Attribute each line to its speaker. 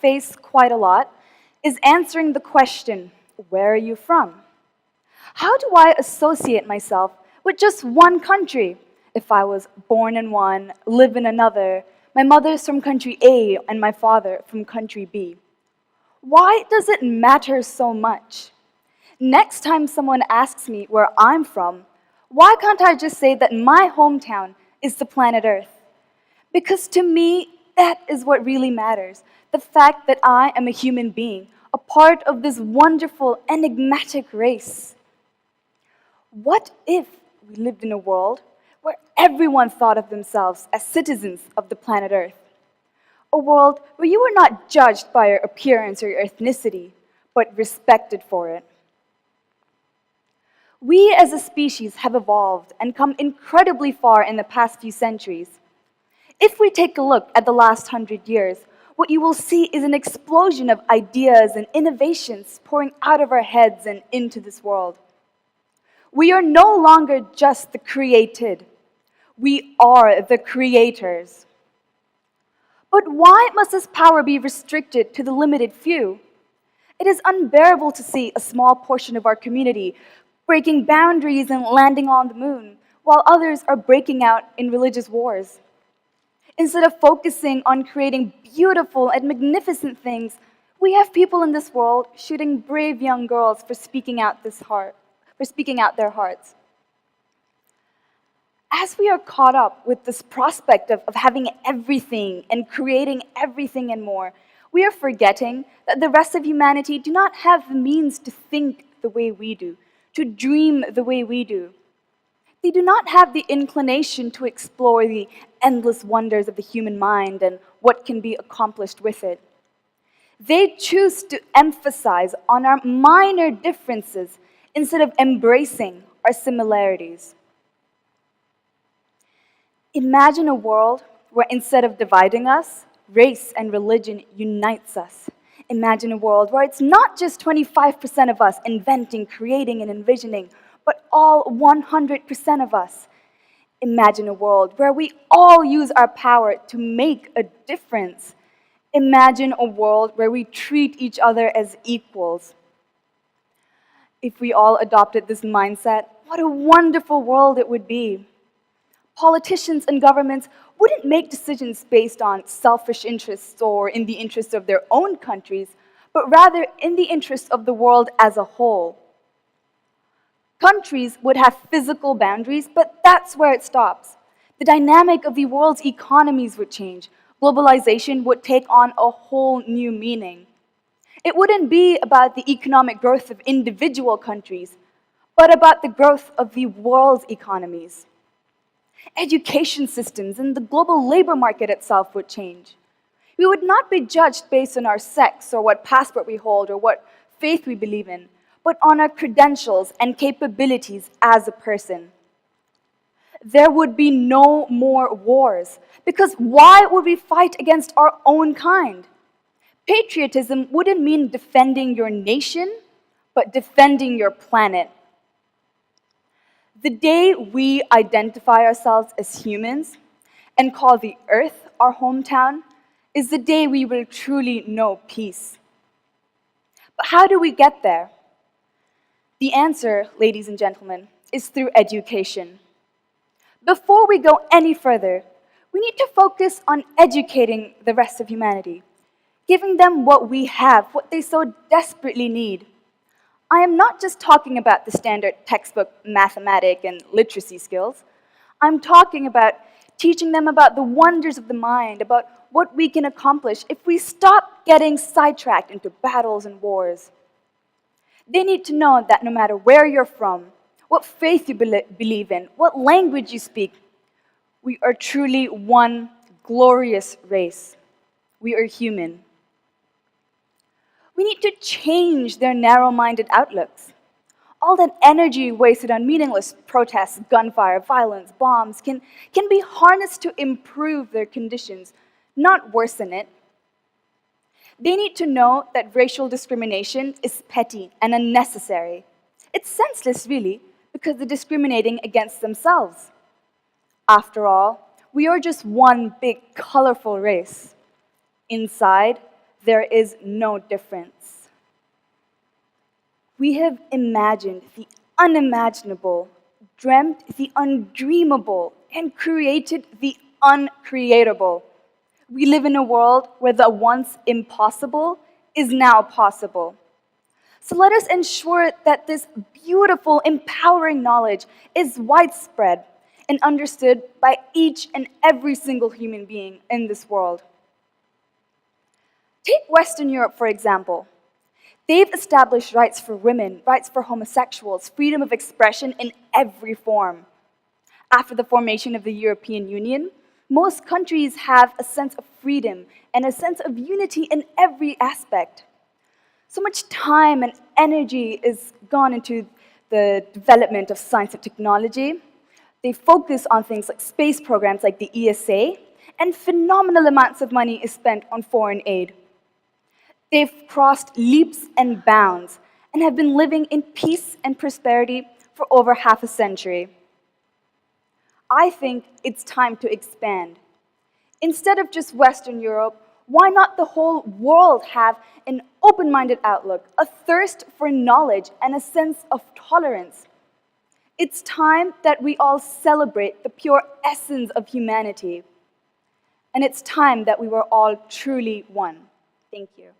Speaker 1: face quite a lot is answering the question, where are you from? How do I associate myself with just one country? If I was born in one, live in another, my mother's from country A and my father from country B. Why does it matter so much? Next time someone asks me where I'm from, why can't I just say that my hometown is the planet Earth? Because to me, that is what really matters. The fact that I am a human being, a part of this wonderful, enigmatic race. What if we lived in a world where everyone thought of themselves as citizens of the planet Earth? A world where you were not judged by your appearance or your ethnicity, but respected for it. We as a species have evolved and come incredibly far in the past few centuries. If we take a look at the last 100 years, what you will see is an explosion of ideas and innovations pouring out of our heads and into this world. We are no longer just the created. We are the creators. But why must this power be restricted to the limited few? It is unbearable to see a small portion of our community breaking boundaries and landing on the moon, while others are breaking out in religious wars. Instead of focusing on creating beautiful and magnificent things, we have people in this world shooting brave young girls for speaking out their hearts. As we are caught up with this prospect of having everything and creating everything and more, we are forgetting that the rest of humanity do not have the means to think the way we do, to dream the way we do. They do not have the inclination to explore the endless wonders of the human mind and what can be accomplished with it. They choose to emphasize on our minor differences instead of embracing our similarities. Imagine a world where instead of dividing us, race and religion unites us. Imagine a world where it's not just 25% of us inventing, creating, and envisioning, but all 100% of us. Imagine a world where we all use our power to make a difference. Imagine a world where we treat each other as equals. If we all adopted this mindset, what a wonderful world it would be. Politicians and governments wouldn't make decisions based on selfish interests or in the interests of their own countries, but rather in the interests of the world as a whole. Countries would have physical boundaries, but that's where it stops. The dynamic of the world's economies would change. Globalization would take on a whole new meaning. It wouldn't be about the economic growth of individual countries, but about the growth of the world's economies. Education systems and the global labor market itself would change. We would not be judged based on our sex or what passport we hold or what faith we believe in, but on our credentials and capabilities as a person. There would be no more wars, because why would we fight against our own kind? Patriotism wouldn't mean defending your nation, but defending your planet. The day we identify ourselves as humans and call the Earth our hometown is the day we will truly know peace. But how do we get there? The answer, ladies and gentlemen, is through education. Before we go any further, we need to focus on educating the rest of humanity, giving them what we have, what they so desperately need. I am not just talking about the standard textbook mathematics and literacy skills. I'm talking about teaching them about the wonders of the mind, about what we can accomplish if we stop getting sidetracked into battles and wars. They need to know that no matter where you're from, what faith you believe in, what language you speak, we are truly one glorious race. We are human. We need to change their narrow-minded outlooks. All that energy wasted on meaningless protests, gunfire, violence, bombs can be harnessed to improve their conditions, not worsen it. They need to know that racial discrimination is petty and unnecessary. It's senseless, really, because they're discriminating against themselves. After all, we are just one big, colorful race. Inside, there is no difference. We have imagined the unimaginable, dreamt the undreamable, and created the uncreatable. We live in a world where the once impossible is now possible. So let us ensure that this beautiful, empowering knowledge is widespread and understood by each and every single human being in this world. Take Western Europe, for example. They've established rights for women, rights for homosexuals, freedom of expression in every form. After the formation of the European Union, most countries have a sense of freedom and a sense of unity in every aspect. So much time and energy is gone into the development of science and technology. They focus on things like space programs like the ESA, and phenomenal amounts of money is spent on foreign aid. They've crossed leaps and bounds and have been living in peace and prosperity for over half a century. I think it's time to expand. Instead of just Western Europe, why not the whole world have an open-minded outlook, a thirst for knowledge, and a sense of tolerance? It's time that we all celebrate the pure essence of humanity. And it's time that we were all truly one. Thank you.